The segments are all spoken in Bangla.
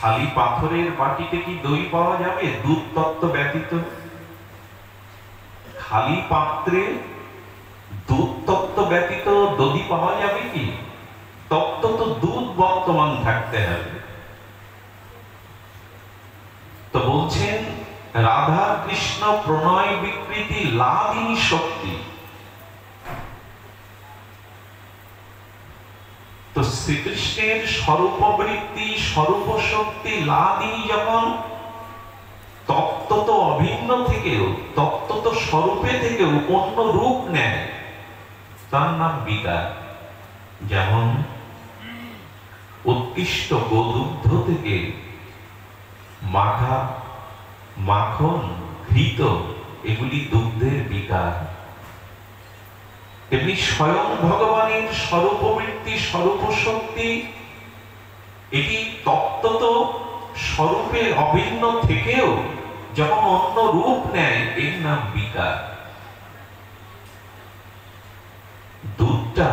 খালি পাথরের বাটিতে কি দই পাওয়া যাবে দুধ তত্ত্ব ব্যতীত? খালি পাত্রে দুধ তত্ত্ব ব্যতীত দধি পাওয়া যাবে কি? তত্ত্ব তো দুধ বর্তমান থাকতে হবে। তো বলছেন রাধা কৃষ্ণ প্রণয় বিকৃতি লাদিনী শক্তি। তো শ্রীকৃষ্ণের স্বরূপবৃত্তি স্বরূপ শক্তি লাদিনী যখন তত্ত্ব তো অভিন্ন থেকেও তত্ত্ব তো স্বরূপে থেকেও অন্য রূপ নেয়, তার নাম বিকার। যেমন উৎকৃষ্ট গোদুগ্ধ থেকে মাখা মাখন ঘৃত এগুলি দুগ্ধের বিকার। তেমনি স্বয়ং ভগবানের স্বরূপবৃত্তি স্বরূপ শক্তি এটি তত্ত্বত স্বরূপে অভিন্ন থেকেও যখন অন্য রূপ নেয় এর নাম বিকার। দুধটা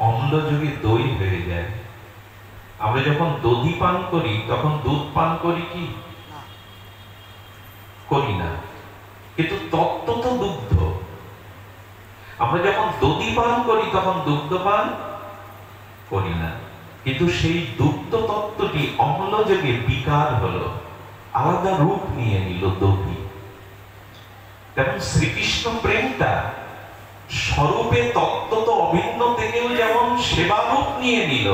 অম্লযোগে দই হয়ে যায়। আমরা যখন দধি পান করি তখন দুধ পান করি কি? করি না, কিন্তু তত্ত্ব তো দুগ্ধ। আমরা যখন দধি পান করি তখন দুগ্ধ পান করি না, কিন্তু সেই দুগ্ধ তত্ত্বটি অম্লযোগে বিকার হলো, আলাদা রূপ নিয়ে নিল দধি। তেমন শ্রীকৃষ্ণ প্রেমটা স্বরূপে তত্ত্ব তো অভিন্ন থেকেও যেমন সেবা রূপ নিয়ে নিল,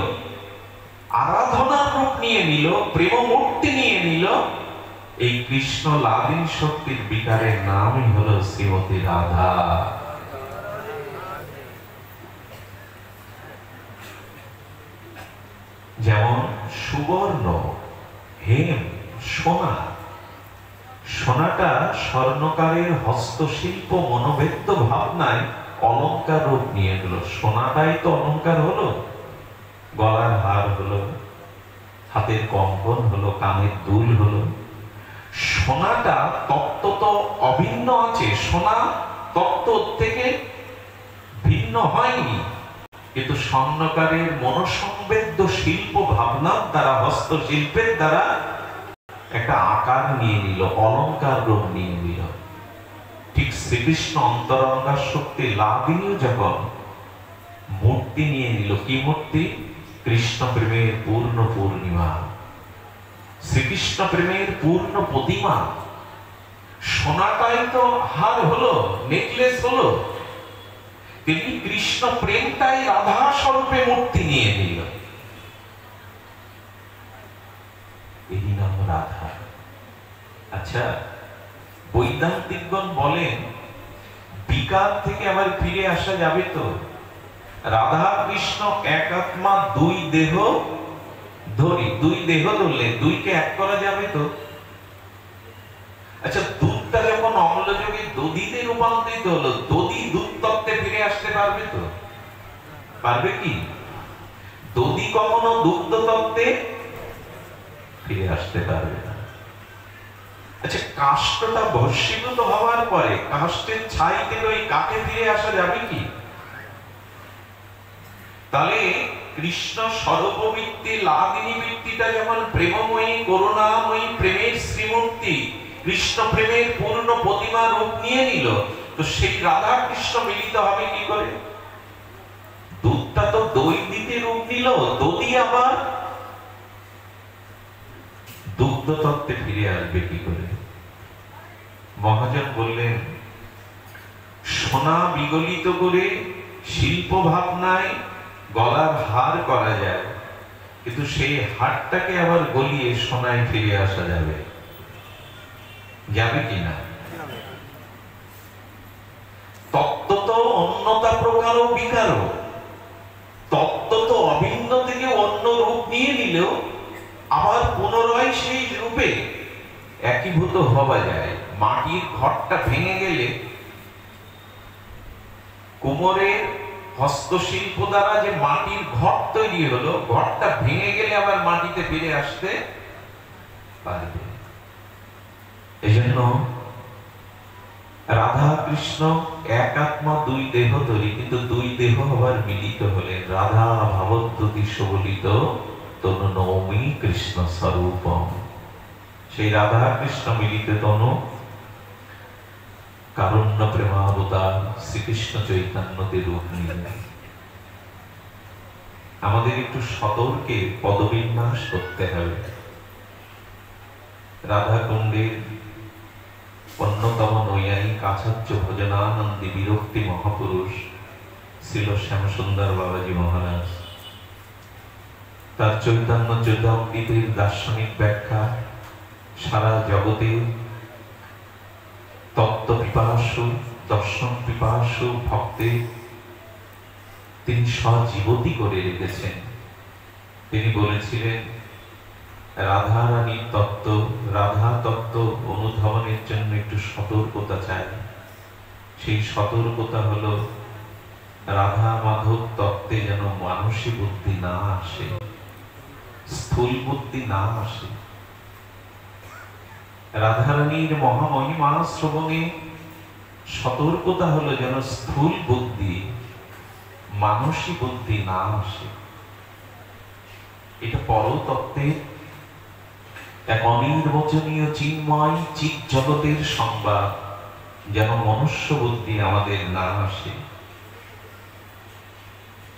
আরাধনার রূপ নিয়ে নিল, প্রেম মূর্তি নিয়ে নিল, এই কৃষ্ণ লাদিনী শক্তির বিকারের নামই হলো শ্রীমতী রাধা। যেমন সুবর্ণ হেম সোনা, সোনাটা স্বর্ণকারের হস্তশিল্প মনোবেদ্য ভাবনায় অলংকার রূপ নিয়ে গেল। সোনাটাই তো অলংকার হলো, গলার হার হলো, হাতের কঙ্কন হলো, কানের দুল হলো। সোনাটা তত্ত্ব তো অভিন্ন আছে, সোনা তত্ত্ব থেকে ভিন্ন হয়নি, কিন্তু স্বর্ণকারের মনোসংবেদ্য শিল্প ভাবনার দ্বারা হস্তশিল্পের দ্বারা একটা আকার নিয়ে নিল, অলংকার রূপ নিয়ে নিল। ঠিক শ্রীকৃষ্ণ অন্তরঙ্গা শক্তি লাদিনীও যখন মূর্তি নিয়ে নিল, কি মূর্তি? কৃষ্ণ প্রেমের পূর্ণ পূর্ণিমা, শ্রীকৃষ্ণ প্রেমের পূর্ণ প্রতিমা। সোনাটাই তো হার হলো, নেকলেস হলো, তেমনি কৃষ্ণ প্রেমটাই রাধা স্বরূপে মূর্তি নিয়ে নিল, এই নাম রাধা। আচ্ছা, বৈদান্তিকগণ বলেন বিকার থেকে আবার ফিরে আসা যাবে তো? রাধা কৃষ্ণ এক আত্মা দুই দেহ ধরি, দুই দেহ ধরলে দুইকে এক করা যাবে তো? আচ্ছা, দুধটা যখন অম্লযোগে দধিতে রূপান্তরিত হলো, দধি দুধ তত্ত্বে ফিরে আসতে পারবে তো? পারবে কি? দধি কখনো দুগ্ধ তত্ত্বে ফিরে আসতে পারবে না। আচ্ছা, কাষ্ঠটা ভস্মীভূত হওয়ার পরে কাষ্ঠের ছাই থেকে ওই কাঠে ফিরে আসা যাবে কি? তাহলে কৃষ্ণ স্বরূপবৃত্তি লাদিনী বৃত্তিটা যেমন প্রেমময়ী করুণাময়ী প্রেমের শ্রীমূর্তি, কৃষ্ণ প্রেমের পূর্ণ প্রতিমা রূপ নিয়ে নিল, তো সেই রাধা কৃষ্ণ মিলিত হবে কি করে? দুধটা তো দই দিতে রূপ নিল, দধি আবার দুগ্ধ তত্ত্বে ফিরে আসবে কি করে? মহাজন বললেন সোনা বিগলিত করে শিল্প ভাবনায় গলার হার করা যায়, কিন্তু সেই হারটাকে আবার গলিয়ে সোনায় ফিরে আসা যাবে? যাবে কিনা? তত্ত্ব তো অন্যতা প্রকার বিকার, তত্ত্ব তো অভিন্ন থেকে অন্য রূপ নিয়ে নিলেও আবার পুনরায় সেই রূপে একীভূত হওয়া যায়। মাটির ঘরটা ভেঙে গেলে কুমোরের হস্তশিল্প দ্বারা যে মাটির ঘর তৈরি হলো, ঘরটা ভেঙে গেলে আবার মাটিতে ফিরে আসতে পারবে। এজন্য রাধা কৃষ্ণ এক আত্মা দুই দেহ ধরি, কিন্তু দুই দেহ আবার মিলিত হলেন। রাধা ভাবদ্যুতি সুবলিত তনু নৌমি কৃষ্ণ স্বরূপম। সেই রাধা কৃষ্ণ মিলিত তনু কারুণ্য প্রেমাবতার শ্রীকৃষ্ণ চৈতন্যতে রূপ নিলেন। আমাদের একটু সতর্কে পদবিন্যাস করতে হবে। রাধাকুণ্ডের অন্যতম নৈয়ায়িক আচার্য ভজনানন্দী বিরক্তি মহাপুরুষ ছিল শ্যামসুন্দর বাবাজি মহারাজ। তার চৈতন্য চৈতামৃতের দার্শনিক ব্যাখ্যা সারা জগতে তত্ত্ব পিপাসু, দর্শন পিপাসু ভক্তের তিনি সজীবতী করে রেখেছেন। তিনি বলেছিলেন, রাধা রানীর তত্ত্ব, রাধা তত্ত্ব অনুধাবনের জন্য একটু সতর্কতা চাই। সেই সতর্কতা হলো রাধা মাধব তত্ত্বে যেন মানসী বুদ্ধি না আসে, স্থূল বুদ্ধি না আসে। রাধারানীর মহামহিমা শ্রবণে সতর্কতা হলো যেন স্থূল বুদ্ধি, মানসী বুদ্ধি না আসে। এটা পরতত্ত্বের এক অনির্বচনীয় চিন্ময় চিৎ জগতের সংবাদ, যেন মনুষ্য বুদ্ধি আমাদের না আসে।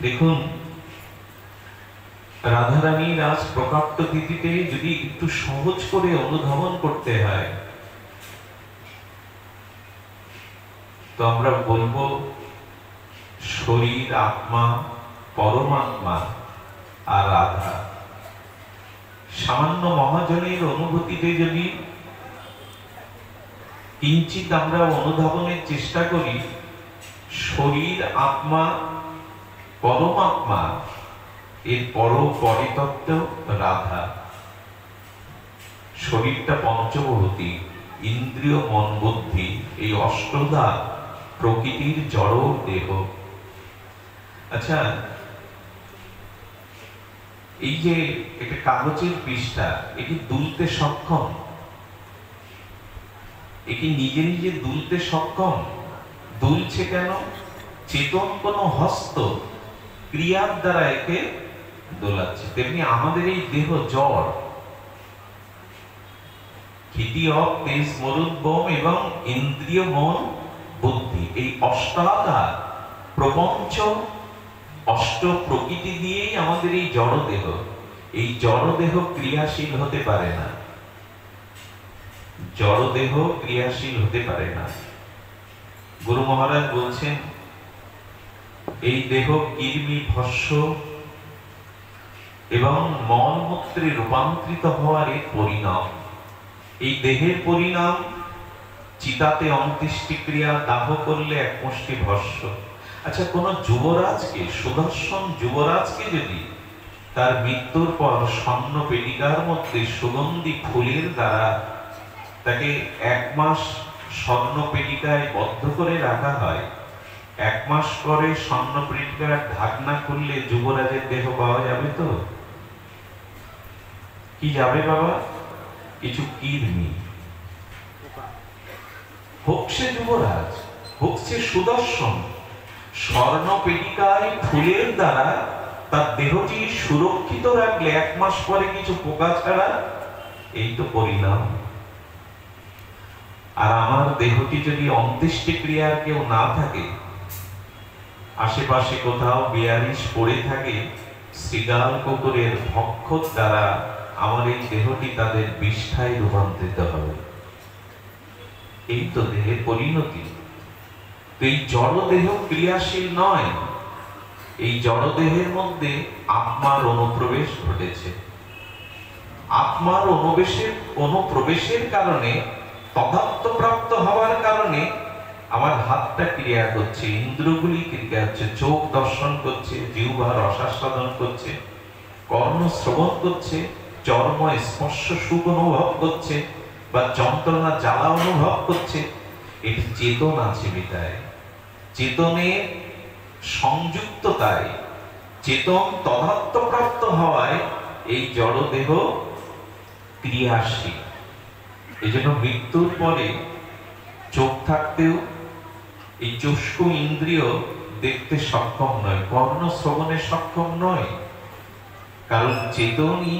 দেখুন, রাধারানীর আজ প্রকাপ্ত তিথিতে যদি একটু সহজ করে অনুধাবন করতে হয়, তো আমরা বলবো শরীর, আত্মা, পরমাত্মা আর রাধা। সামান্য মহাজনের অনুভূতিতে যদি কিঞ্চিত আমরা অনুধাবনের চেষ্টা করি, শরীর, আত্মা, পরমাত্মা, এর পরিতত্ত্ব রাধা। শরীরটা পঞ্চভূতি, ইন্দ্রিয়, মন, বুদ্ধি, এই অষ্টদা প্রকৃতির জড় দেহ। আচ্ছা, এই যে একটা কাগজের পৃষ্ঠা, এটি দুলতে সক্ষম? এটি নিজে নিজে দুলতে সক্ষম? দুলছে কেন? চেতন কোন হস্ত ক্রিয়ার দ্বারা একে দোলাচ্ছে। তেমনি আমাদের এই দেহ জড়, ক্ষিতি, অপ, তেজ, মরুদ্গম এবং ইন্দ্রিয়, মন, বুদ্ধি, এই অষ্টাধার প্রপঞ্চ অষ্ট প্রকৃতি দিয়েই আমাদের এই জড় দেহ। এই জড় দেহ ক্রিয়াশীল হতে পারে না, জড় দেহ ক্রিয়াশীল হতে পারে না। গুরু মহারাজ বলছেন, এই দেহ কৃমি, ভস্য এবং মলমূত্রে রূপান্তরিত হওয়ার এক পরিণাম। এই দেহের পরিণাম চিতাতে অন্ত্যেষ্টিক্রিয়া দাহ করলে এক মুষ্টি ভস্য। আচ্ছা, কোন যুবরাজকে, সুদর্শন যুবরাজকে যদি তার মৃত্যুর পর স্বর্ণ পেটিকার মধ্যে সুগন্ধি ফুলের দ্বারা তাকে 1 মাস স্বর্ণ পেটিকায় বদ্ধ করে রাখা হয়, 1 মাস পরে স্বর্ণ পেটিকার ঢাকনা খুললে যুবরাজের দেহ পাওয়া যাবে? তো কি যাবে বাবা? কিছু কৃমি। হোক সে যুবরাজ, হোক সে সুদর্শন, স্বর্ণ পেটিকায় ফুলের দ্বারা তার দেহটি সুরক্ষিত রাখলে 1 মাস পরে কিছু পোকা ছাড়া, এই তো পরিণাম। আর আমার দেহটি যদি অন্ত্যেষ্টিক্রিয়ার কেউ না থাকে, আশেপাশে কোথাও বেয়ারিশ পড়ে থাকে, শৃগাল কুকুরের ভক্ষণ দ্বারা আমার এই দেহটি তাদের বিষ্ঠায় রূপান্তরিত হবে। এই তো দেহের পরিণতি। এই জড় দেহ ক্রিয়াশীল নয়, এই জড় দেহের মধ্যে আত্মার অনুপ্রবেশ ঘটেছে। আত্মার অনুপ্রবেশের কারণে, তথাত্মপ্রাপ্ত হওয়ার কারণে আমার হাতটা ক্রিয়া করছে, ইন্দ্রগুলি ক্রিয়া হচ্ছে, চোখ দর্শন করছে, জিহ্বা রসাস্বাদন করছে, কর্ণ শ্রবণ করছে, চর্ম স্পর্শ সুখ অনুভব করছে, বা যন্ত্রণা জ্বালা অনুভব করছে। এটি চেতন আছে বিধায়, চেতনের সংযুক্ততায়, চেতন তদাত্মপ্রাপ্ত হওয়ায় এই জড়দেহ ক্রিয়াশীল। এই জন্য মৃত্যুর পরে চোখ থাকতেও এই চক্ষু ইন্দ্রিয় দেখতে সক্ষম নয়, কর্ণ শ্রবণে সক্ষম নয়, কারণ চেতনই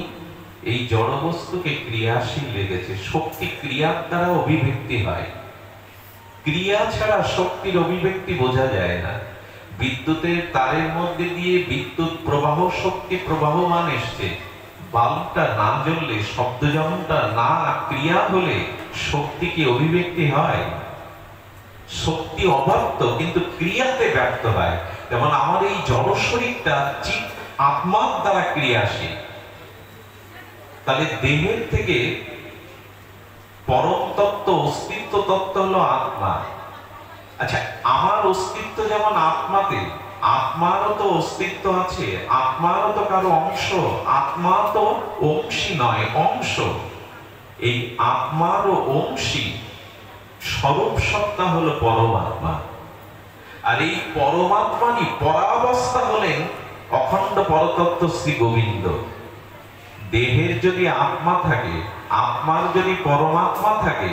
এই জড়বস্তুকে ক্রিয়াশীল লেগেছে। শক্তি ক্রিয়ার দ্বারা অভিব্যক্তি হয়, ক্রিয়া ছাড়া শক্তির অভিব্যক্তি বোঝা যায় না। বিদ্যুতের তারের মধ্যে দিয়ে বিদ্যুৎ প্রবাহ, শক্তি প্রবাহমান এসছে, বাল্বটা না জ্বললে, শব্দ যেমনটা না ক্রিয়া হলে শক্তি কি অভিব্যক্তি হয়? শক্তি অব্যক্ত কিন্তু ক্রিয়াতে ব্যক্ত হয়। যেমন আমার এই জড় শরীরটা চিৎ আত্মার দ্বারা ক্রিয়াশীল। তাহলে দেহের থেকে পরম তত্ত্ব, অস্তিত্ব তত্ত্ব হলো আত্মা। আচ্ছা, আমার অস্তিত্ব যেমন আত্মাতে, আত্মারও তো অস্তিত্ব আছে, আত্মারও তো কারো অংশ, আত্মা তো অংশী নয়, অংশ। এই আত্মারও অংশী স্বরূপ সত্তা হলো পরমাত্মা। আর এই পরমাত্মারই পরাবস্থা হলেন অখণ্ড পরতত্ত্ব শ্রী গোবিন্দ। দেহের যদি আত্মা থাকে, আত্মার যদি পরমাত্মা থাকে,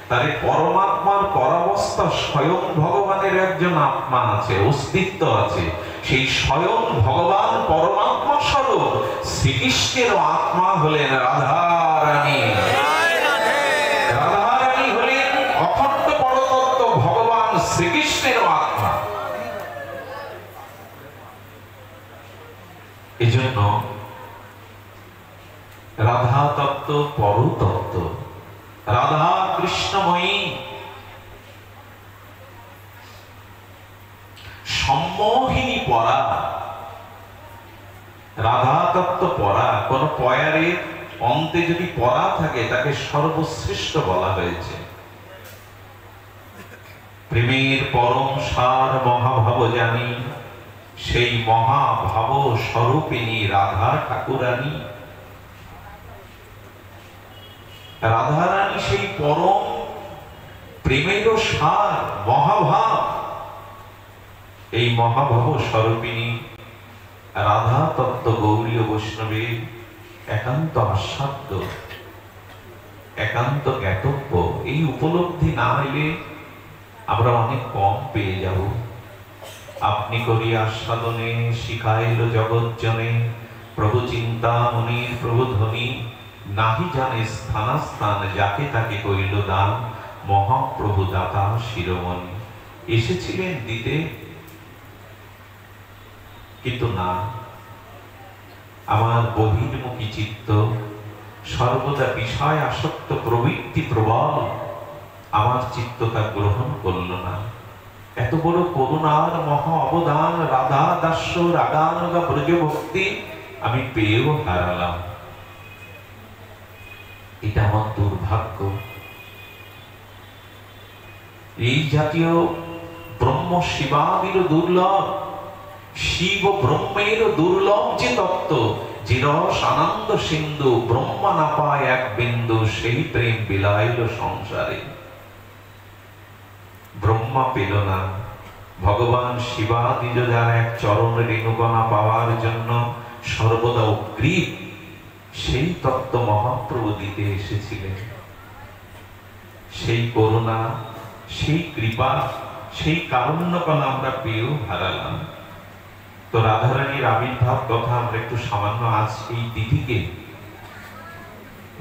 তাহলে পরমাত্মার পরাবস্থা স্বয়ং ভগবানের একজন আত্মা আছে, অস্তিত্ব আছে। সেই স্বয়ং ভগবান পরমাত্মা স্বরূপ শ্রীকৃষ্ণের আত্মা হলেন রাধারানী। রাধারানী হলেন অখণ্ড পরতত্ত্ব ভগবান শ্রীকৃষ্ণের আত্মা। এজন্য রাধা তত্ত্ব পরতত্ত্ব, রাধা কৃষ্ণময়ী, সম্মোহিনী পরা। রাধা তত্ত্ব পরা, কোন পয়ারের অন্তে যদি পরা থাকে তাকে সর্বশ্রেষ্ঠ বলা হয়েছে। প্রেমের পরম সার মহাভাব জানি, সেই মহাভাব স্বরূপিণী রাধা ঠাকুরানী। রাধারানী সেই পরম প্রেমের সার মহাভাব। এই মহাভাব স্বরূপিণী রাধা তত্ত্ব গৌরীয় বৈষ্ণবের একান্ত আস্বাদ্য, একান্ত জ্ঞাতব্য। এই উপলব্ধি না হইলে আমরা অনেক কম পেয়ে যাব। আপনি করি আস্বাদনে শিখাইল জগৎজনে, প্রভু চিন্তা মনির প্রভু ধ্বনি, নাহি জানে স্থানাস্থান যাকে তাকে কইল দান, মহাপ্রভু দাতা শিরোমণি। এসেছিলেন দিতে, কিন্তু না, আমার বহির্মুখী চিত্ত সর্বদা বিষয় আসক্ত প্রবৃত্তি প্রবল, আমার চিত্ত তা গ্রহণ করল না। এত বড় করুণার মহা অবদান রাধা দাস্য রাগানুগা ব্রজভক্তি আমি পেয়েও হারালাম। এটা আমার দুর্ভাগ্য। এই জাতীয় ব্রহ্ম শিবাদির দুর্লভ, শিব ব্রহ্মের দুর্লভ যে তত্ত্ব, যে রস আনন্দ সিন্ধু, ব্রহ্মা না পায় এক বিন্দু, সেই প্রেম বিলাইল সংসারে। ব্রহ্মা পেল না, ভগবান শিবাদিজ যার এক চরণ রেণুকণা পাওয়ার জন্য সর্বদা উগ্রীব, সেই তত্ত্ব মহাপ্রভু দিতে এসেছিলেন। সেই করুণা, সেই কৃপা, সেই কারুণ্যকণা আমরা পেয়েও হারালাম। তো রাধারানীর আবির্ভাব কথা আমরা একটু সামান্য আজ এই তিথিকে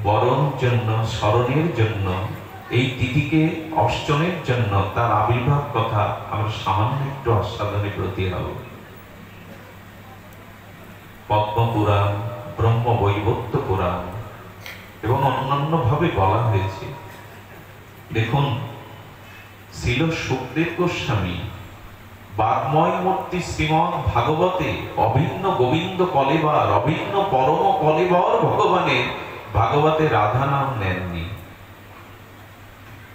বরণ জন্য, স্মরণের জন্য, এই তিথিকে অর্চনের জন্য তার আবির্ভাব কথা আমরা সামান্য একটু আস্বাদনে ব্রতী হব। পদ্মপুরাণ, ব্রহ্ম বৈবর্ত পুরাণ এবং অন্যান্য ভাবে বলা হয়েছে। দেখুন, শ্রীল সুখদেব গোস্বামী বাগ্ময় মূর্তি শ্রীমৎ ভাগবতে অভিন্ন গোবিন্দ কলেবার, অভিন্ন পরম কলেবর ভগবানের ভাগবতে রাধা নাম নেননি।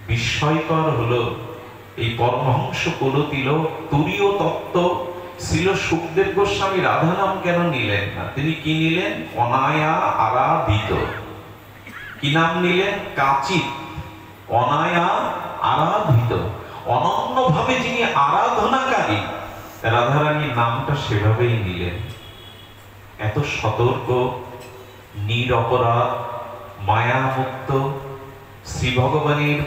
বিস্ময়কর হলো এই পরমহংস কুলতিলক তুরীয় তত্ত্ব শ্রীল সুখদেব গোস্বামী রাধা নাম কেন নিলেন না? তিনি কি নিলেন? অনায়া আরাধিত। কি নাম নিলেন? কাচিত। অনায়া আরাধিত, অনন্যভাবে যিনি আরাধনাকারী, রাধারানীর নামটা সেভাবেই নিলেন। এত সতর্ক, নিরপরাধ, মায়ামুক্ত শ্রী ভগবানের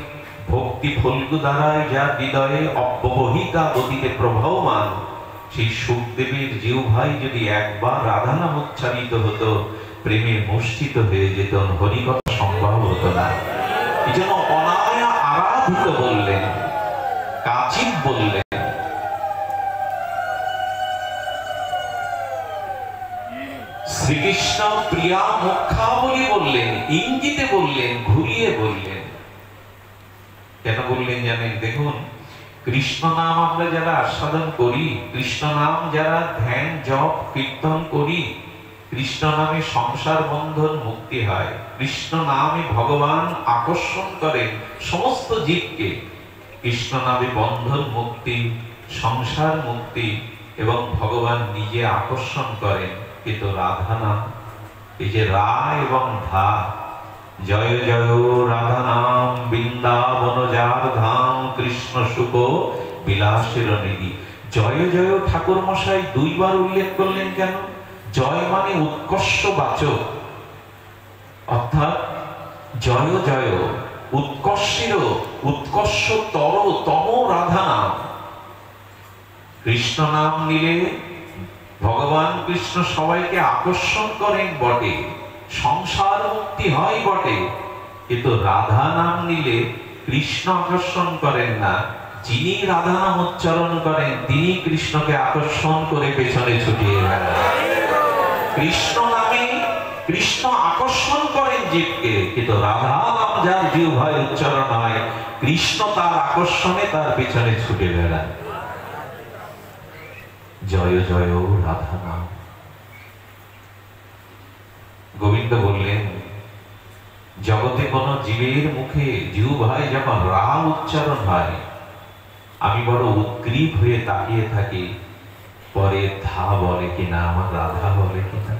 ভক্তি ফল্গু দ্বারায় যা হৃদয়ে অব্যবহিতা গতিতে প্রবাহমান, সেই সুখদেবের জিহ্বায় যদি একবার রাধা নাম উচ্চারিত হতো, প্রেমে মুষ্টিত হয়ে যেত, হরিকথা সম্ভব হতো না। এই জন্য অনায়া আরাধিত বললেন, কাচিত বললেন। শ্রীকৃষ্ণ প্রিয়া মুখাবলী বললেন, ইঙ্গিতে বললেন, ঘুরিয়ে বললেন। কেন বললেন জানেন? দেখুন, কৃষ্ণ নাম আমরা যারা আস্বাদন করি, কৃষ্ণ নাম যারা ধ্যান জপ কীর্তন করি, কৃষ্ণ নামে সংসার বন্ধন মুক্তি হয়। কৃষ্ণ নামে ভগবান আকর্ষণ করেন সমস্ত জীবকে। কৃষ্ণ নামে বন্ধন মুক্তি, সংসার মুক্তি এবং ভগবান নিজে আকর্ষণ করেন। কিন্তু রাধা নাম, এই যে রা এবং ধা, জয় জয় রাধা নাম বৃন্দাবন যার ধাম, কৃষ্ণ সুখ বিলাসের নিধি। জয় জয় ঠাকুর মশাই দুইবার উল্লেখ করলেন কেন? জয় মানে উৎকর্ষবাচক, অর্থাৎ জয় জয় উৎকর্ষের উৎকর্ষতর তম রাধা নাম। কৃষ্ণ নাম নিলে ভগবান কৃষ্ণ সবাইকে আকর্ষণ করেন বটে, সংসার মুক্তি হয় বটে, কিন্তু রাধা নাম নিলে কৃষ্ণ আকর্ষণ করেন না। যিনি রাধা নাম উচ্চারণ করেন তিনি কৃষ্ণকে আকর্ষণ করে পেছনে ছুটিয়ে বেড়ান। কৃষ্ণ নামে কৃষ্ণ আকর্ষণ করেন জীবকে, কিন্তু রাধা নাম যার জিহ্বায় উচ্চারণ হয়, কৃষ্ণ তার আকর্ষণে তার পেছনে ছুটে বেড়ান। জয় জয় রাধা নাম। গোবিন্দ বললেন, জগতে কোন জীবের মুখে জিহ্বায় যখন রা উচ্চারণ হয়, আমি বড় উদ্গ্রীব হয়ে তাকিয়ে থাকি, পরে ধা বলে কিনা, আমার রাধা বলে কিনা।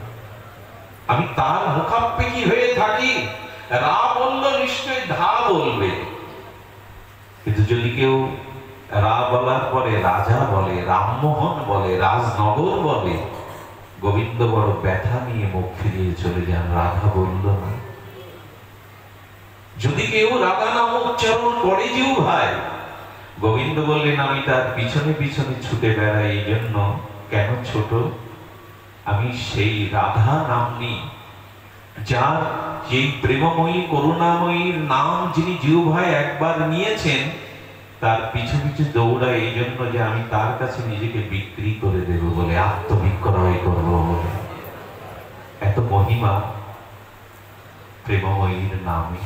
আমি তার মুখাপেক্ষী হয়ে থাকি, রা বলল নিশ্চয়ই ধা বলবে। কিন্তু যদি কেউ রা বলার পরে রাজা বলে, রামমোহন বলে, রাজনগর বলে, গোবিন্দ বড় ব্যথা নিয়ে মুখ ফিরিয়ে চলে যান, রাধা বলল না। যদি কেউ রাধা নাম উচ্চারণ করে জিহ্বায়, গোবিন্দ বললেন, আমি তার পিছনে পিছনে ছুটে বেড়াই। এই জন্য কেন ছোট? আমি সেই রাধা নামনি, যার যেই প্রেমময়ী করুণাময়ীর নাম যিনি জিহ্বায় একবার নিয়েছেন, তার পিছু পিছু দৌড়ায় এই জন্য যে আমি তার কাছে নিজেকে বিক্রি করে দেব বলে, আত্মবিক্রয় করব বলে। এত মহিমা প্রেমময়ীর নামে।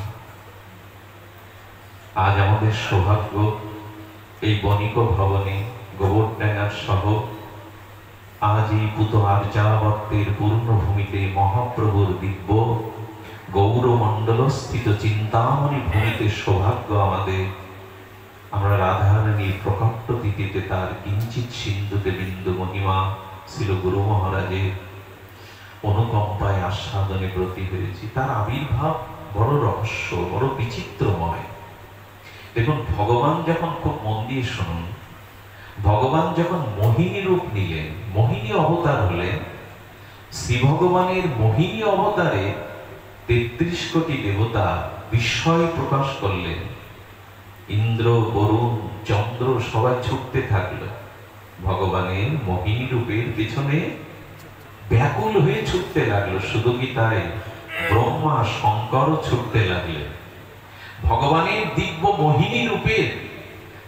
আজ আমাদের সৌভাগ্য, এই বণিক ভবনে গোবরডাঙ্গার সহ আজ এই পুত আর্যাবর্তের পূর্ণভূমিতে মহাপ্রভুর দিব্য গৌরমণ্ডল স্থিত চিন্তামণি ভূমিতে সৌভাগ্য আমাদের। আমরা রাধারানীর প্রকট তিথিতে তার কিঞ্চিত সিন্ধুতে বিন্দু মহিমা ছিল গুরু মহারাজের অনুকম্পায় আস্বাদনে ব্রতী হয়েছি। তার আবির্ভাব বড় রহস্য, বড় বিচিত্রময়। দেখুন, ভগবান যখন, খুব মন দিয়ে শুনুন, ভগবান যখন মোহিনী রূপ নিলেন, মোহিনী অবতার হলেন, শ্রী ভগবানের মোহিনী অবতারে ৩৩ কোটি দেবতা বিস্ময় প্রকাশ করলেন। ইন্দ্র, বরুণ, চন্দ্র সবাই ছুটতে থাকলো ভগবানের মোহিনী রূপের পিছনে, ব্যাকুল হয়ে ছুটতে লাগলো। শুধু কি তাই, ব্রহ্মা শঙ্করও ছুটতে লাগলেন ভগবানের দিব্য মোহিনী রূপের,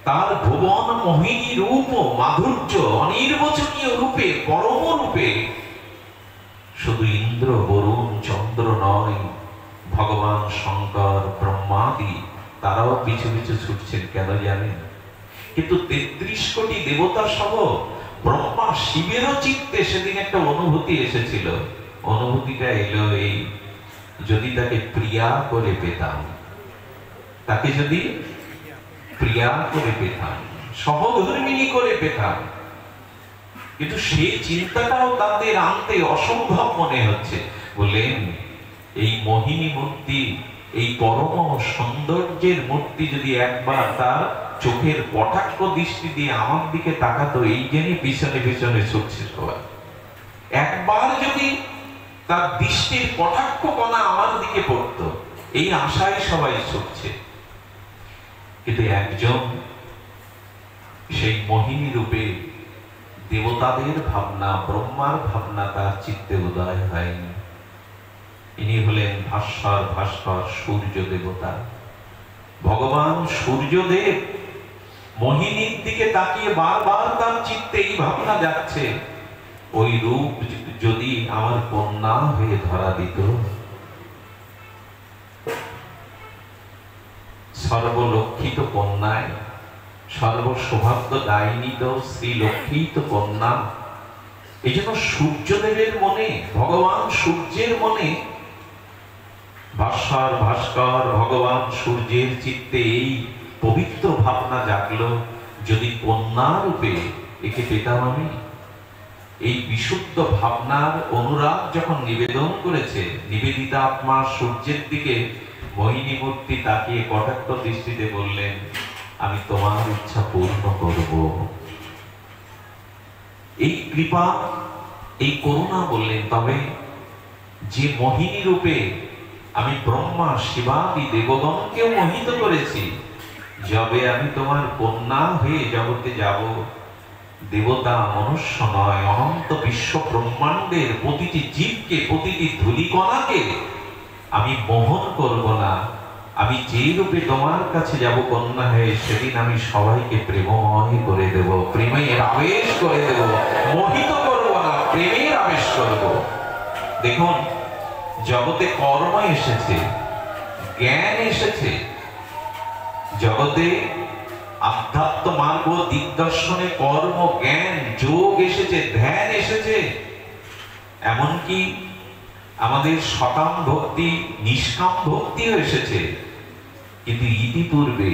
তার ভুবন মোহিনী রূপ, মাধুর্য অনির্বচনীয় রূপে, পরম রূপে। শুধু ইন্দ্র, বরুণ, চন্দ্র নয়, ভগবান শঙ্কর, ব্রহ্মাদি তারাও পিছু পিছু ছুটছেন। কেন জানেন? কিন্তু ৩৩ কোটি দেবতা সহ ব্রহ্মা শিবেরও চিত্তে সেদিন একটা অনুভূতি এসেছিল। অনুভূতিটা এলো এই, যদি তাকে প্রিয়া করে পেতাম, তাকে যদি প্রিয়া করে পেতাম, সহধর্মিণী করে পেতাম। কিন্তু সেই চিন্তাটাও তাদের আনতে অসম্ভব মনে হচ্ছে। বললেন, এই মোহিনী মূর্তি, এই পরম সৌন্দর্যের মূর্তি যদি একবার তার চোখের কটাক্ষ দৃষ্টি দিয়ে আমার দিকে তাকাতো, এই জেনে পিছনে পিছনে ছুটছে সবাই। একবার যদি তার দৃষ্টির কটাক্ষ কণা আমার দিকে পড়তো, এই আশায় সবাই ছুটছে। কিন্তু একজন সেই মোহিনী রূপে দেবতাদের ভাবনা, ব্রহ্মার ভাবনা তার চিত্তে উদয় হয়নি। ইনি হলেন ভাস্বর ভাস্কর সূর্য দেবতা। ভগবান সূর্যদেব মোহিনীর দিকে তাকিয়ে বারবার তার চিত্তে এই ভাবনা যাচ্ছে, ওই রূপ যদি আমার কন্যা হয়ে ধরা দিত। সর্বলক্ষিত কন্যায়, সর্বসৌভাগ্য দায়িনী তো শ্রী লক্ষ্মী তো কন্যা। এই জন্য সূর্যদেবের মনে, ভগবান সূর্যের মনে, ভাস্বর ভাস্কর ভগবান সূর্যের চিত্তে এই পবিত্র ভাবনা জাগলো, যদি কন্যা রূপে একে পেতাম আমি। এই বিশুদ্ধ ভাবনার অনুরাগ যখন নিবেদন করেছে, নিবেদিতা আত্মা সূর্যের দিকে মোহিনী মূর্তি তাকিয়ে কটাক্ষ দৃষ্টিতে বললেন, আমি তোমার ইচ্ছা পূর্ণ করব। এই কৃপা, এই করুণা বললেন, তবে যে মোহিনী রূপে আমি ব্রহ্মা শিবাদি দেবগণকেও মোহিত করেছি, যবে আমি তোমার কন্যা হয়ে জগতে যাব, দেবতা মনুষ্য নয়, অনন্ত বিশ্ব ব্রহ্মাণ্ডের প্রতিটি জীবকে, প্রতিটি ধূলিকণাকে আমি মোহন করব না। আমি যে রূপে তোমার কাছে যাব কন্যা হয়ে, সেদিন আমি সবাইকে প্রেমময় করে দেব, প্রেমের আবেশ করে দেব, মোহিত করব না, প্রেমের আবেশ করব। দেখুন, জগতে কর্ম এসেছে, জ্ঞান এসেছে, জগতে আধ্যাত্ম মার্গ দিগদর্শনে কর্ম জ্ঞান যোগ এসেছে, ধ্যান এসেছে, এমনকি আমাদের সকাম ভক্তি নিষ্কাম ভক্তিও এসেছে। কিন্তু ইতিপূর্বে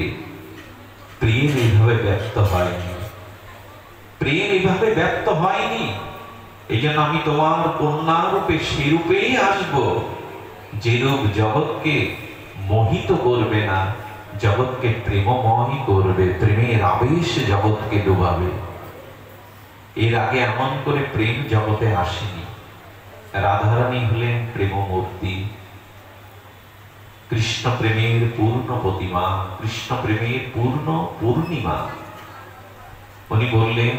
প্রেম এইভাবে ব্যক্ত হয়নি, প্রেম এইভাবে ব্যক্ত হয়নি। এই জন্য আমি তোমার কন্যা রূপে সে রূপেই আসব, যে রূপ জগৎকে মোহিত করবে না, জগৎকে প্রেমময় করবে, প্রেমের আবেশে জগৎকে ডুবাবে। এর আগে এমন করে প্রেম জগতে আসেনি। রাধারানী হলেন প্রেমমূর্তি, কৃষ্ণ প্রেমের পূর্ণ প্রতিমা, কৃষ্ণ প্রেমের পূর্ণ পূর্ণিমা। উনি বললেন,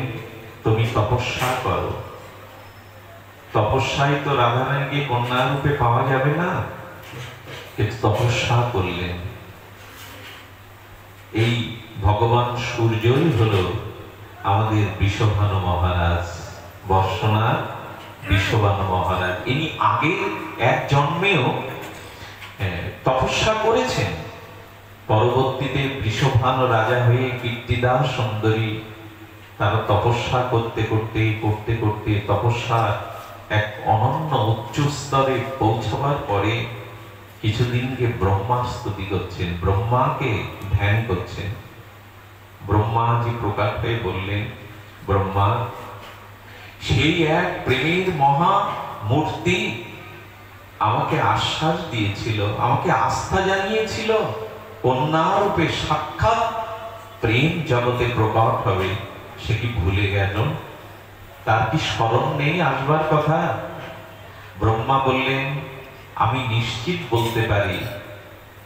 তুমি তপস্যা করো। তপস্যায় তো রাধারানীকে কন্যা রূপে পাওয়া যাবে না, কিন্তু তপস্যা করলেন। এই ভগবান সূর্যই হল আমাদের বৃষভানু মহারাজ, বর্ষনার বৃষভানু মহারাজ। ইনি আগের এক জন্মেও তপস্যা করেছেন, পরবর্তীতে বৃষভানু রাজা হয়ে কীর্তিদা সুন্দরী তারা তপস্যা করতে করতে করতে করতে তপস্যা এক অনন্য উচ্চ স্তরে পৌঁছবার পরে কিছুদিনকে ব্রহ্মা স্তুতি করছেন, ব্রহ্মাকে ধ্যান করছেন। ব্রহ্মাজি প্রকাশ হয়ে বললেন, ব্রহ্মা, সেই এক প্রেমের মহা মূর্তি আমাকে আশ্বাস দিয়েছিল, আমাকে আস্থা জানিয়েছিল, কন্যা রূপে সাক্ষাৎ প্রেম জগতে প্রকট হবে, সে কি ভুলে গেল? তার কি স্মরণ নেই আসবার কথা? ব্রহ্মা বললেন, আমি নিশ্চিত বলতে পারি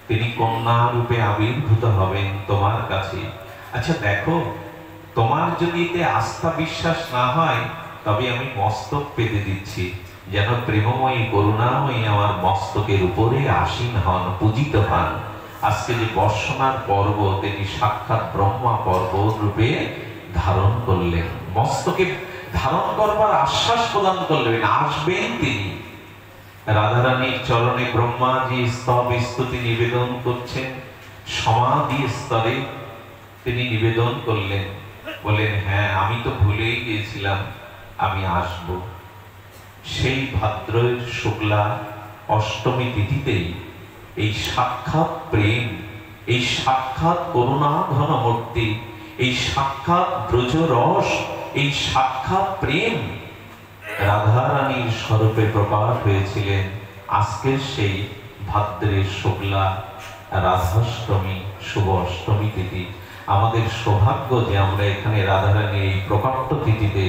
তিনি কন্যা রূপে আবির্ভূত হবেন তোমার কাছে। আচ্ছা দেখো, তোমার যদি এতে আস্থা বিশ্বাস না হয়, তবে আমি মস্তক পেতে দিচ্ছি, যেন প্রেমময়ী করুণাময়ী আমার মস্তকের উপরে আসীন হন, পূজিত হন। আজকে যে বর্ষনার পর্ব, তিনি সাক্ষাৎ ব্রহ্মা পর্বত রূপে ধারণ করলেন, মস্তকে ধারণ করবার আশ্বাস প্রদান করলেন, আসবেন তিনি। রাধারানীর চরণে ব্রহ্মাজি স্তব স্তুতি নিবেদন করছেন, সমাধি স্তরে তিনি নিবেদন করলেন, বলেন, হ্যাঁ আমি তো ভুলেই গিয়েছিলাম, আমি আসব। সেই ভাদ্র শুক্লা অষ্টমী তিথিতেই এই সাক্ষাৎ প্রেম, এই সাক্ষাৎ করুণা ঘন মূর্তি, এই সাক্ষাৎ ব্রজরস, এই সাক্ষাৎ প্রেম রাধারানীর স্বরূপে প্রকাশ হয়েছিলেন। আজকের সেই ভাদ্রের শুক্লা রাধাষ্টমী, শুভ অষ্টমী তিথি। আমাদের সৌভাগ্য যে আমরা এখানে রাধারানীর এই প্রকাট্য তিথিতে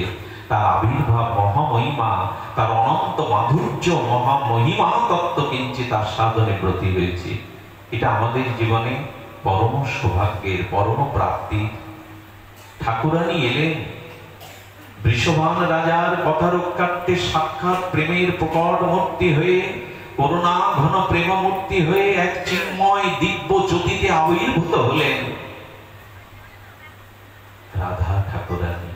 তার আবির্ভাব মহামহিমা, তার অনন্ত মাধুর্য মহামহিমা তত্ত্ব কিঞ্চিৎ আস্বাদনে ব্রতী হয়েছি। এটা আমাদের জীবনে পরম সৌভাগ্যের, পরম প্রাপ্তি। ঠাকুরানী এলেন বৃষভান রাজার কথা রক্ষার্থে, সাক্ষাৎ প্রেমের প্রকট মূর্তি হয়ে করুণা ঘন প্রেমমূর্তি হয়ে এক চিন্ময় দিব্য জ্যোতিতে আবির্ভূত হলেন রাধা ঠাকুরানী।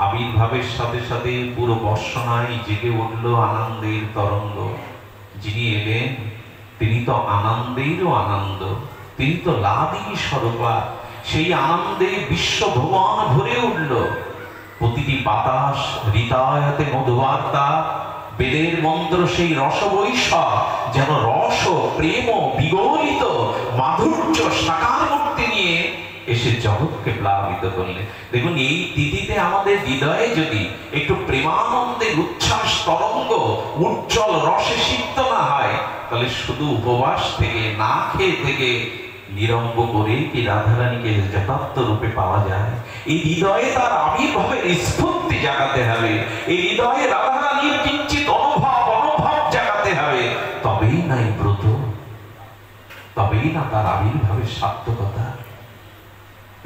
আবির্ভাবের সাথে সাথে পুরো বর্ষণায় জেগে উঠল আনন্দের তরঙ্গ। যিনি এলেন তিনি তো আনন্দেরও আনন্দ, তিনি তো লাদিনী স্বরূপা। সেই আনন্দে বিশ্বভুবন ভরে উঠল। প্রতিটি বাতাস হৃদয়তে মধুবার্তা, বেদের মন্ত্র সেই রসবৈশা যেন রস প্রেম বিগলিত মাধুর্য সাকার মূর্তি নিয়ে এসে জগৎকে প্লাবিত করলে। দেখুন, এই তিথিতে আমাদের হৃদয়ে যদি একটু প্রেমানন্দের উচ্ছ্বাস তরঙ্গ উজ্জ্বল রসে সিক্ত না হয়, তাহলে শুধু উপবাস থেকে না খেয়ে থেকে নিরম্ব করে কি রাধারানীকে যথার্থ রূপে পাওয়া যায়? এই হৃদয়ে তার আবির্ভাবের স্ফূর্তি জাগাতে হবে, এই হৃদয়ে রাধারানীর কিঞ্চিত অনুভব জাগাতে হবে। তবেই না এই ব্রত, তবেই না তার আবির্ভাবের সার্থকতা।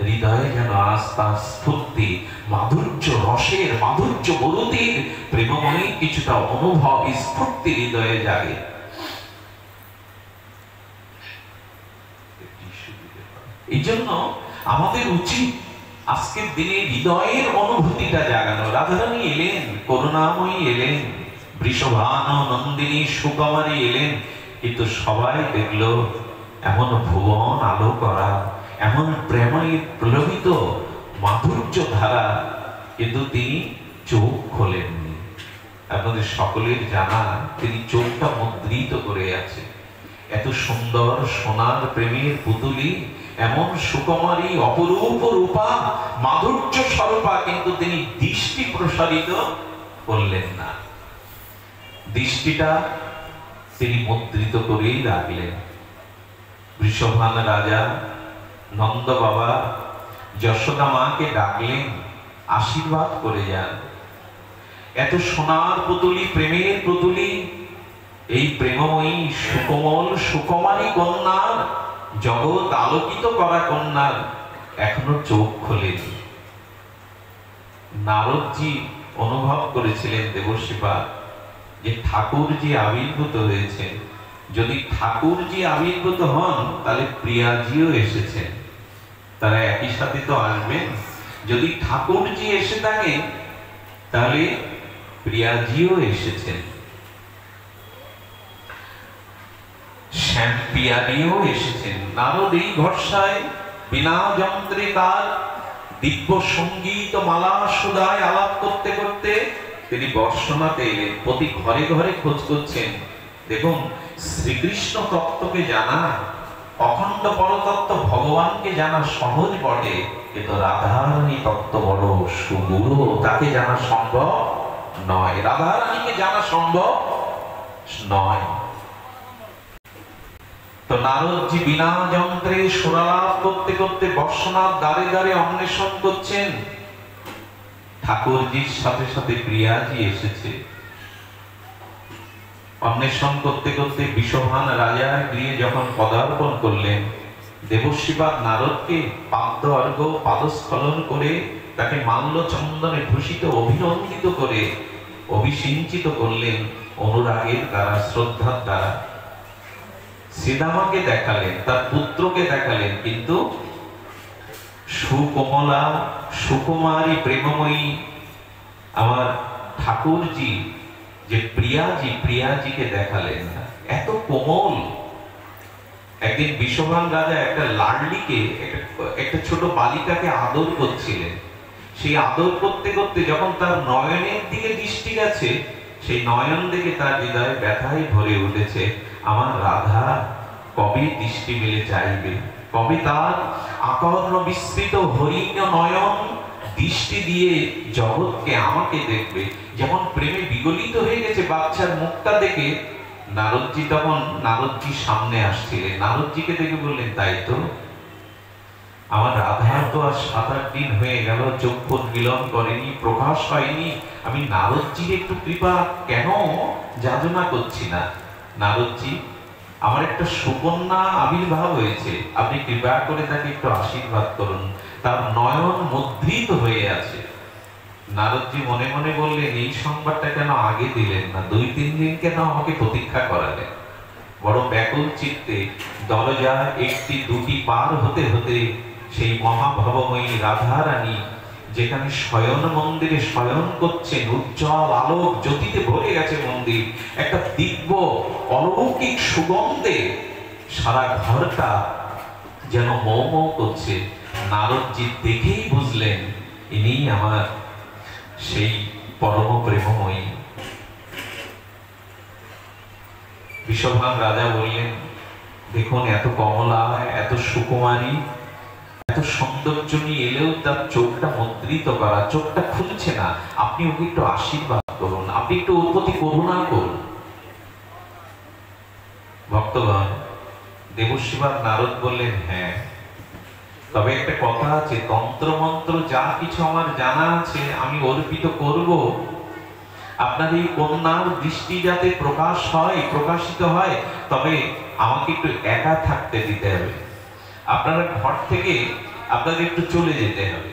হৃদয়ে যেন আস্থা স্ফূর্তি মাধুর্য রসের মাধুর্য বরুতির প্রেমময়ী কিছুটা অনুভব স্ফূর্তি হৃদয়ে জাগে। এই জন্য আমাদের উচিত আজকের দিনে হৃদয়ের অনুভূতিটা জাগানো। রাধারানী এলেন, করুণাময়ী এলেন, বৃষভান নন্দিনী সুকুমারী এলেন, কিন্তু সবাই দেখলো এমন ভুবন আলো করা, এমন প্রেমে প্লবিত মাধুর্য ধারা, কিন্তু তিনি চোখ খোলেননি। আপনাদের সকলের জানা তিনি চোখটা মুদ্রিত করে আছে। এত সুন্দর সোনার প্রেমের পুতুলি, এমন সুকুমারী অপরূপ রূপা মাধুর্য স্বরূপা, কিন্তু তিনি দৃষ্টি প্রসারিত করলেন না। দৃষ্টিটা তিনি মুদ্রিত করেই রাখলেন। বৃষভান রাজা নন্দ বাবা যশোদা মাকে ডাকলেন, আশীর্বাদ করে যান। এত সোনার পুতুলি, প্রেমের পুতুলি, এই প্রেমময়ী সুকোমল সুকুমারী কন্যার, জগৎ আলোকিত করা কন্যার এখনো চোখ খোলেনি। নারদজি অনুভব করেছিলেন দেবর্ষিপা যে ঠাকুরজি আবির্ভূত হয়েছেন। যদি ঠাকুরজি আবির্ভূত হন তাহলে প্রিয়াজিও এসেছেন, তারা একই সাথে তো আসবেন। যদি ঠাকুরজি এসে থাকেন তাহলে প্রিয়াজিও এসেছেন, শ্যামপিয়ারিও এসেছেন। নারদ এই ভরসায় বিনা যন্ত্রে তার দিব্য সঙ্গীত মালা সুধায় আলাপ করতে করতে তিনি বর্ষণাতে এলেন। প্রতি ঘরে ঘরে খোঁজ করছেন। দেখুন, শ্রীকৃষ্ণ তত্ত্বকে জানা, অখণ্ড পরতত্ত্ব ভগবানকে জানা সহজ বটে, কিন্তু রাধারানী তত্ত্ব বড় সুগূঢ়, তাকে জানা সম্ভব নয়, রাধারানীকে জানা সম্ভব নয়। তো নারদজি বিনা যন্ত্রে সুরালাপ করতে করতে বর্ষণার দ্বারে দ্বারে অন্বেষণ করছেন। ঠাকুরজির সাথে সাথে প্রিয়াজি এসেছে। অন্বেষণ করতে করতে বৃষভান রাজার গৃহে যখন পদার্পণ করলেন, দেবর্ষিপাদ নারদকে পাদ্য অর্ঘ্য পাদস্খলন করে তাকে মাল্য চন্দনে ভূষিত অভিনন্দিত করে অভিষিঞ্চিত করলেন অনুরাগের দ্বারা, শ্রদ্ধার দ্বারা। শ্রীদামাকে দেখালেন, তার পুত্রকে দেখালেন, কিন্তু সুকমলা সুকুমারী প্রেমময়ী আমার ঠাকুরজি যে প্রিয়াজি, প্রিয়াজিকে দেখালেন না। এত কোমল। একদিন বৃষভান রাজা একটা লাডলিকে, একটা ছোট বালিকাকে আদর করছিলেন। সেই আদর করতে করতে যখন তার নয়নের দিকে দৃষ্টি গেছে, সেই নয়ন দেখে তার হৃদয়ে ব্যথায় ভরে উঠেছে। আমার রাধা কবে দৃষ্টি মেলে চাইবে, কবে তার আকর্ণ বিস্তৃত হরিণ নয়ন দৃষ্টি দিয়ে জগৎকে আমাকে দেখবে। যেমন প্রেমে বিগলিত হয়ে গেছে বাচ্চার মুখটা দেখে, নারদজি তখন নারদজি সামনে আসছিলেন। নারদজিকে দেখে বললেন, তাই তো আমার রাধার তো আর 7-8 দিন হয়ে গেল, চক্ষু মিলন করেনি, প্রকাশ হয়নি। আমি নারদজির একটু কৃপা কেন যাচনা করছি না? নারদজি, আমার একটা সুকন্যা আবির্ভাব হয়েছে, আপনি কৃপা করে তাকে একটু আশীর্বাদ করুন। তার নয়ন মুদ্রিত হয়ে আছে। নারদজি মনে মনে বললেন, এই সংবাদটা কেন আগে দিলেন না, 2-3 দিন কেন আমাকে প্রতীক্ষা করালেন? বড় ব্যাকুল চিত্তে দরজা একটি দুটি পার হতে হতে সেই মহাভবময়ী রাধা রানী যেখানে শয়ন মন্দিরে শয়ন করছেন, উজ্জ্বল আলোক জ্যোতিতে ভরে গেছে মন্দির, একটা দিব্য অলৌকিক সুগন্ধে সারা ঘরটা যেন মৌ মৌ করছে। নারদজি দেখেই বুঝলেন ইনি আমার সেই পরম প্রেমময়ী। বিষভান রাজা বললেন, দেখুন এত কমলা, এত সুকুমারী, এত সৌন্দর্য নিয়ে এলেও তার চোখটা মুদ্রিত করা, চোখটা খুলছে না, আপনি ওকে একটু আশীর্বাদ করুন, আপনি একটু ওর প্রতি করুণা করুন। ভক্তগণ, দেবশিবাদ নারদ বললেন, হ্যাঁ, তবে একটা কথা আছে, তন্ত্র মন্ত্র যা কিছু আমার জানা আছে আমি অর্পিত করব। আপনার এই কন্যার দৃষ্টি যাতে প্রকাশ হয়, প্রকাশিত হয়, তবে আমাকে একটু একা থাকতে দিতে হবে, আপনারা ঘর থেকে আপনাদের একটু চলে যেতে হবে।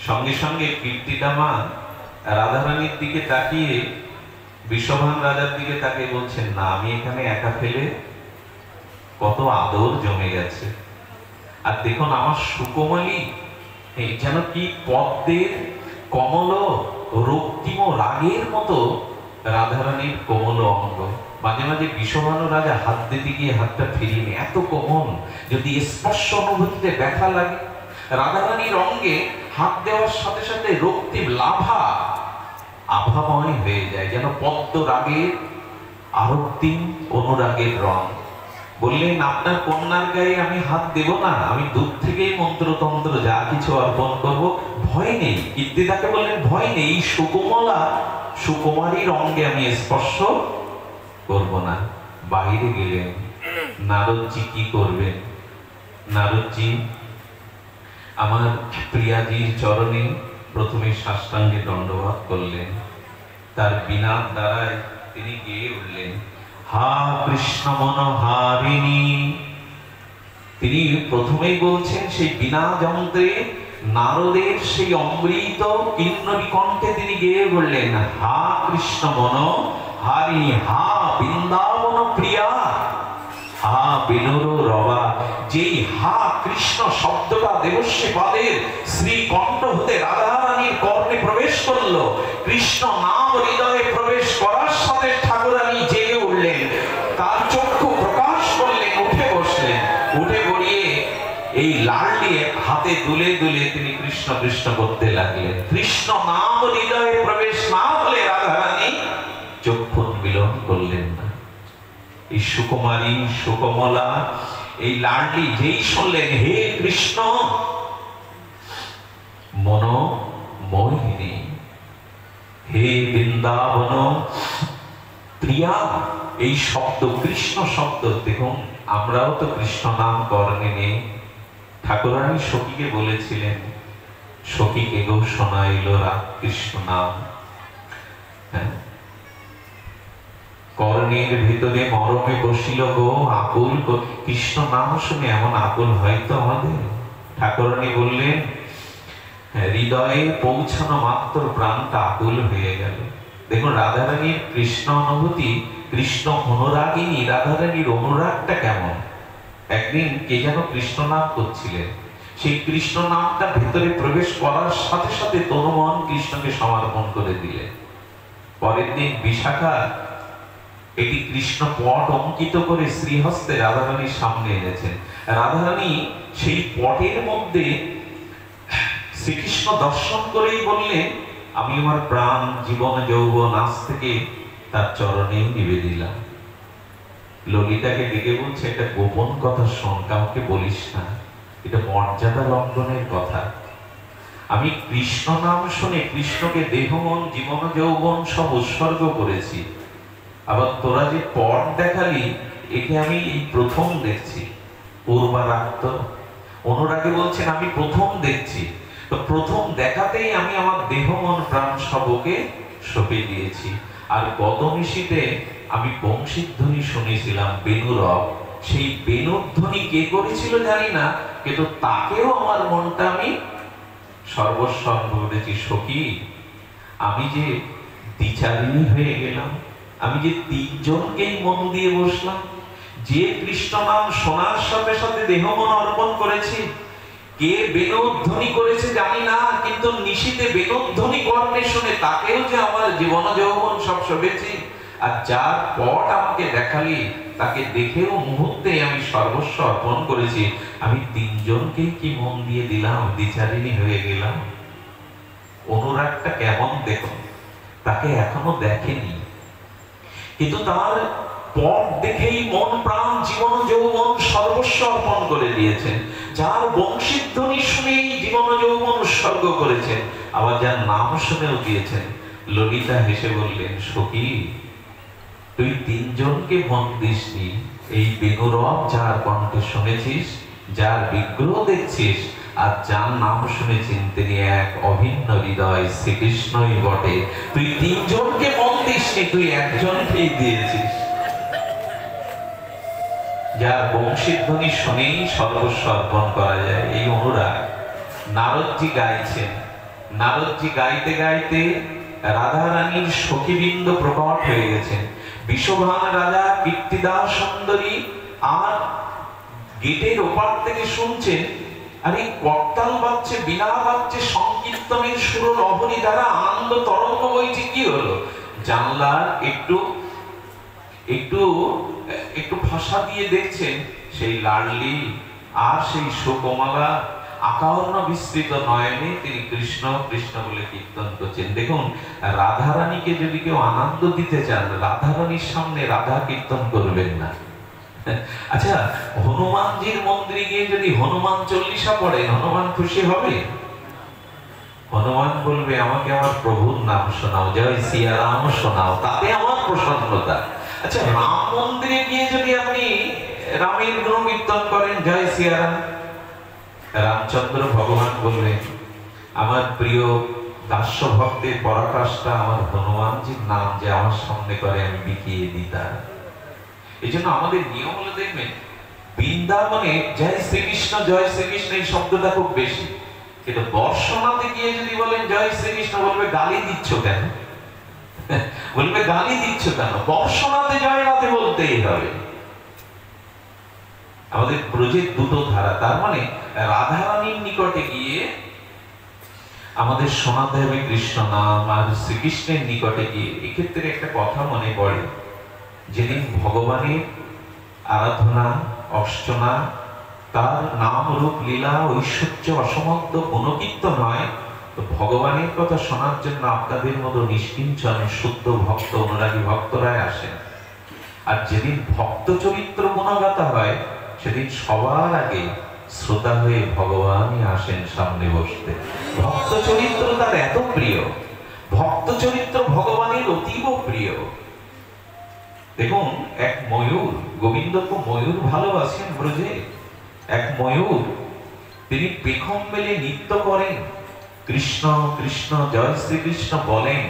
সঙ্গে সঙ্গে কীর্তিদামা রাধারানীর দিকে তাকিয়ে বিষভান রাজার দিকে তাকিয়ে বলছেন, না, আমি এখানে একা ফেলে কত আদর জমে গেছে। আর দেখুন আমার সুকোমলী যেন কি পদ্মের কমল রক্তিম রাগের মতো রাধারানীর কোমল অঙ্গ। মাঝে মাঝে বিষভানু রাজা হাত দিতে গিয়ে হাতটা ফিরিয়ে নেয়, এত কোমল, যদি স্পর্শ অনুভূতিতে ব্যথা লাগে। রাধারানীর অঙ্গে হাত দেওয়ার সাথে সাথে রক্তিম লাভা আভাময় হয়ে যায়, যেন পদ্ম রাগের আরক্তিম অনুরাগের রং। বললেন, আপনার কন্যার গায়ে আমি হাত দেব না, আমি দূর থেকেই মন্ত্রতন্ত্র যা কিছু অর্পণ করব, ভয় নেই। কীর্তিদাকে বললেন, ভয় নেই, সুকোমলা সুকুমারীর অঙ্গে আমি স্পর্শ করব না। বাইরে গেলেন। নারদজি কি করবেন? নারদজি আমার প্রিয়াজির চরণে প্রথমে সাষ্টাঙ্গে দণ্ডবাদ করলেন, তার বিনা দ্বারায় তিনি গেয়ে উঠলেন, হা কৃষ্ণ মনোহারিণী। তিনি প্রথমেই বলছেন সেই বিনা যন্ত্রে নারদের সেই অমৃত কিন্নরী কণ্ঠে তিনি গেয়ে বললেন, হা কৃষ্ণ মনোহারিণী, হা বৃন্দাবন প্রিয়া, হা বিনুর রবা। যেই হা কৃষ্ণ শব্দটা দেবশ্রী পাদের শ্রী কণ্ঠ হতে রাধারানীর কর্ণে প্রবেশ করলো, কৃষ্ণ নাম হৃদয়ে প্রবেশ করার সাথে ঠাকুরানী জেগে উঠলেন, তার চক্ষু প্রকাশ করলেন, উঠে বসলেন, উঠে গড়িয়ে এই লালটি হাতে দুলে দুলে তিনি কৃষ্ণ কৃষ্ণ করতে লাগলেন। কৃষ্ণ নাম হৃদয়ে প্রবেশ না হলে রাধারানী চক্ষু বিলন করলেন না। এই সুকুমারী সুকমলা এই লাডলি যেই শুনলেন, হে কৃষ্ণ মনোমোহিনী, হে বৃন্দাবন প্রিয়া, এই শব্দ কৃষ্ণ শব্দ, দেখুন আমরাও তো কৃষ্ণ নাম কর্ণে নেই। ঠাকুরানী সখীকে বলেছিলেন, সখীকে গো শোনাইল রাগ কৃষ্ণ নাম। হ্যাঁ, কর্ণের ভিতরে মরমে বসিল গো আকুল, কৃষ্ণ নাম শুনে এমন আকুল হয়তো আমাদের। ঠাকুরানী বললেন, হৃদয়ে পৌঁছানো মাত্র প্রাণটা আকুল হয়ে গেল। দেখুন রাধারানীর কৃষ্ণ অনুভূতি, কৃষ্ণ অনুরাগিনী রাধারানীর অনুরাগটা কেমন। একদিন কে যেন কৃষ্ণ নাম করছিলেন, সেই কৃষ্ণ নামটা ভেতরে প্রবেশ করার সাথে সাথে তনুমন কৃষ্ণকে সমর্পণ করে দিলেন। পরের দিন বিশাখা একটি কৃষ্ণ পট অঙ্কিত করে শ্রীহস্তে রাধারানীর সামনে এনেছেন। রাধারানী সেই পটের মধ্যে শ্রীকৃষ্ণ দর্শন করেই বললেন, আমি আমার প্রাণ জীবন যৌবন আজ থেকে তার চরণে নিবে দিলাম। ললিতাকে ডেকে বলছে, একটা গোপন কথা শোন, কাউকে বলিস না, এটা মর্যাদা লঙ্ঘনের কথা। আমি কৃষ্ণ নাম শুনে কৃষ্ণকে দেহ মন জীবন যৌবন সব উৎসর্গ করেছি, আবার তোরা যে পট দেখালি একে আমি এই প্রথম দেখছি। পূর্বারাক্ত অনুরাগে বলছেন, আমি প্রথম দেখছি, তো প্রথম দেখাতেই আমি আমার দেহ মন প্রাণ সবকে সঁপে দিয়েছি। আর গত নিশীতে আমি বংশীধ্বনি শুনেছিলাম বেণুরব, সেই বেণুধ্বনি কে করেছিল জানি না, কিন্তু তাকেও আমার মনটা আমি সর্বস্ব করেছি। সখী, আমি যে দ্বিচারিণী হয়ে গেলাম, আমি যে তিনজনকেই মন দিয়ে বসলাম, যে কৃষ্ণ নাম শোনার সাথে সাথে দেহ মন অর্পণ করেছি। কে বেণুধ্বনি করেছে জানি না, কিন্তু নিশীতে বেণুধ্বনি কর্ণে শুনে তাকেও যে আমার জীবন যৌবন সব শোভেছি। আর যার পট আমাকে দেখালি, তাকে দেখেও মুহূর্তে আমি সর্বস্ব অর্পণ করেছি। আমি তিনজনকেই কি মন দিয়ে দিলাম, দ্বিচারিণী হয়ে গেলাম। অনুরাগটা কেমন দেখুন, তাকে এখনো দেখেনি, কিন্তু তার পট দেখেই মন প্রাণ জীবন যৌবন সর্বস্ব অর্পণ করে দিয়েছেন। যার বংশীধ্বনি শুনেই জীবন যৌবন উৎসর্গ করেছেন, আবার যার নাম শুনেও দিয়েছেন। ললিতা হেসে বললেন, সখী, তুই তিনজনকে মন দিসনি, এই বেণুরব যার কণ্ঠে শুনেছিস, যার বিগ্রহ দেখছিস, আর যার নাম শুনেছেন, তিনি এক অভিন্ন হৃদয় শ্রীকৃষ্ণই বটে। তুই তিনজনকে মন দিসনি, তুই একজনকেই দিয়েছিস। যার বংশীধ্বনি শুনেই সর্বস্ব অর্পণ করা যায়, এই অনুরাগ নারদজি গাইছেন। নারদজি গাইতে গাইতে রাধারানীর সখীবৃন্দ প্রকট হয়ে গেছেন। বিষভান রাজা কীর্তিদা সুন্দরী আর গেটের ওপার থেকে শুনছেন, আরে করতাল বাজছে, বীণা বাজছে, সংকীর্তনের সুর লহরী দ্বারা আনন্দ তরঙ্গ বইছে। কি হলো? জানলার একটু একটু একটু ফাঁসা দিয়ে দেখছেন, সেই লাডলি আর সেই সুকোমলা আকার্ণ বিস্তৃত নয়নে তিনি কৃষ্ণ কৃষ্ণ বলে কীর্তন করছেন। দেখুন, রাধারানীকে যদি কেউ আনন্দ দিতে চান, রাধারানীর সামনে রাধা কীর্তন করবেন না। আচ্ছা, হনুমানজির মন্দিরে গিয়ে যদি হনুমান চল্লিশা পড়ে, হনুমান খুশি হবে? হনুমান বলবে, আমাকে আমার প্রভুর নাম শোনাও, জয় সিয়া রাম শোনাও, তাতে আমার প্রসন্নতা। আচ্ছা, রাম মন্দিরে গিয়ে যদি আপনি রামের গুণ কীর্তন করেন, জয় সিয়া রাম, রামচন্দ্র ভগবান বললেন, আমার প্রিয় দাস্য ভক্তের পরাকাষ্ঠা আমার হনুমানজির নাম যে আমার সামনে করে আমি বিকিয়ে দিই তার। এই জন্য আমাদের নিয়ম হলো, দেখবেন বৃন্দাবনে জয় শ্রীকৃষ্ণ এই শব্দটা খুব বেশি, কিন্তু বর্ষনাতে গিয়ে যদি বলেন জয় শ্রীকৃষ্ণ, বলবে গালি দিচ্ছ কেন? বলবে গালি দিচ্ছ কেন? বর্ষনাতে জয় রাধে বলতেই হবে। আমাদের ব্রজের দুটো ধারা, তার মানে রাধারানীর নিকটে গিয়ে আমাদের শোনাতে হবে কৃষ্ণ নাম, আর শ্রীকৃষ্ণের নিকটে গিয়ে এক্ষেত্রে একটা কথা মনে পড়ে, যেদিন ভগবানের আরাধনা অর্চনা, তার নাম রূপ লীলা ঐশ্বর্য অসমগ্র গুণকীর্তন হয়, তো ভগবানের কথা শোনার জন্য আপনাদের মতো নিষ্কিঞ্চন শুদ্ধ ভক্ত অনুরাগী ভক্তরাই আসেন। আর যেদিন ভক্ত চরিত্র গুণগাথা হয়, সেদিন সবার আগে শ্রোতা হয়ে ভগবানই আসেন সামনে বসতে। ভক্ত চরিত্র তার এত প্রিয়, ভক্ত চরিত্র ভগবানের অতীব প্রিয়। দেখুন, এক ময়ূর, গোবিন্দ তো ময়ূর ভালোবাসেন ব্রজে। এক ময়ূর, তিনি পেখম মেলে নৃত্য করেন, কৃষ্ণ কৃষ্ণ জয় শ্রীকৃষ্ণ বলেন,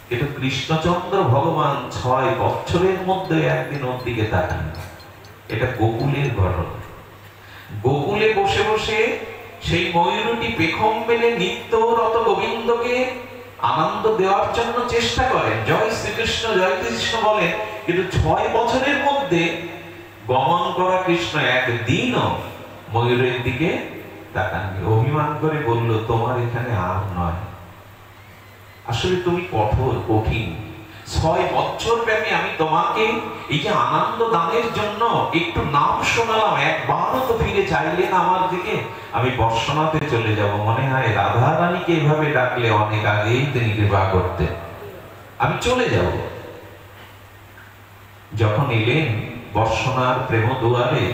কিন্তু কৃষ্ণচন্দ্র ভগবান 6 বছরের মধ্যে একদিন ওর দিকে তাকান। এটা গোকুলের ঘটনা। গোকুলে বসে বসে সেই ময়ূরটি পেখম মেলে নিত্যরত গোবিন্দকে আনন্দ দেওয়ার জন্য চেষ্টা করেন, জয় শ্রীকৃষ্ণ বলেন, কিন্তু 6 বছরের মধ্যে গমন করা কৃষ্ণ একদিনও ময়ূরের দিকে তাকাননি। অভিমান করে বলল, তোমার এখানে আর নয়। আসলে তুমি কঠিন। 6 বছর ব্যাপী আমি তোমাকে এই যে আনন্দ দানের জন্য একটু নাম শোনালাম, একবারও তো ফিরে চাইলে না আমার দিকে। আমি বর্ষনাতে চলে যাব, মনে হয় রাধা রানীকে এভাবে ডাকলে অনেক আগেই তিনি কৃপা করতেন, আমি চলে যাব। যখন এলেন বর্ষনার প্রেম দুয়ারে,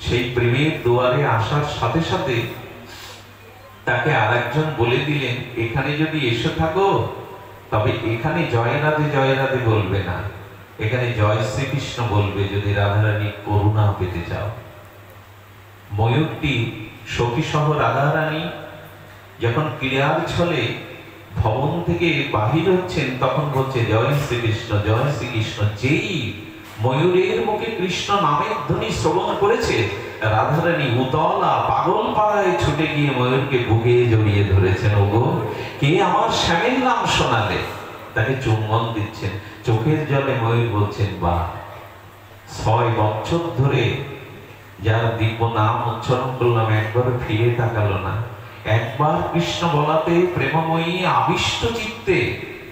সেই প্রেমের দুয়ারে আসার সাথে সাথে তাকে আরেকজন বলে দিলেন, এখানে যদি এসে থাকো, তবে এখানে জয় রাধে বলবে না, এখানে জয় শ্রীকৃষ্ণ বলবে যদি রাধারানী করুণা পেতে চাও। ময়ূরটি সখী সহ রাধারানী যখন ক্রীড়ার ছলে ভবন থেকে বাহির হচ্ছেন, তখন বলছে জয় শ্রীকৃষ্ণ। যেই ময়ূরের মুখে কৃষ্ণ নামের ধ্বনি শ্রবণ করেছে, রাধারানী উতলা পাগল পাড়ায় ছুটে গিয়ে ময়ূরকে বুকে জড়িয়ে ধরেছেন। ওগো, কে আমার স্বামীর নাম শোনালে? তাকে চুম্বন দিচ্ছেন, চোখের জলে ময়ূর বলছেন, বা 6 বছর ধরে যার দিব্য নাম উচ্চারণ করলাম, একবার ফিরে তাকালো না। একবার কৃষ্ণ বলাতে প্রেমময়ী আবিষ্ট চিত্তে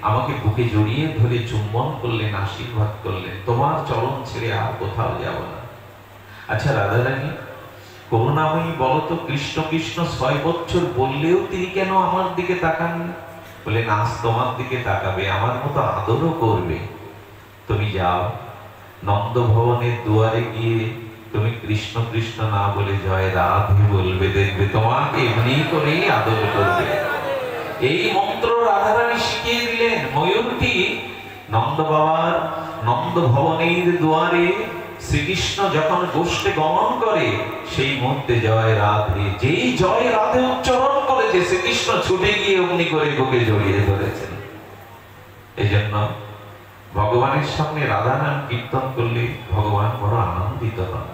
আমাকে বুকে জড়িয়ে ধরে চুম্বন করলেন, আশীর্বাদ করলেন, তোমার চরণ ছেড়ে আর কোথাও যাব না। আচ্ছা রাধারানী, করুণাময়ী বলতো, কৃষ্ণ কৃষ্ণ 6 বছর বললেও তিনি কেন আমার দিকে তাকান? বলে, নাচ তোমার দিকে তাকাবে, আমার মতো আদরও করবে। তুমি যাও, নন্দ ভবনের দুয়ারে গিয়ে তুমি কৃষ্ণ কৃষ্ণ না বলে জয় রাধে বলবে, দেখবে তোমাকে এমনি করেই আদর করবে। এই মন্ত্র রাধারানী শিখিয়ে দিলেন। ময়ূরটি নন্দ বাবার নন্দ ভবনের দুয়ারে শ্রীকৃষ্ণ যখন গোষ্ঠে গমন করে, সেই মুহূর্তে জয় রাধে, যেই জয় রাধে উচ্চারণ করেছে, শ্রীকৃষ্ণ ছুটে গিয়ে অমনি করে বুকে জড়িয়ে ধরেছেন। এই জন্য ভগবানের সামনে রাধা নাম কীর্তন করলে ভগবান বড় আনন্দিত হন।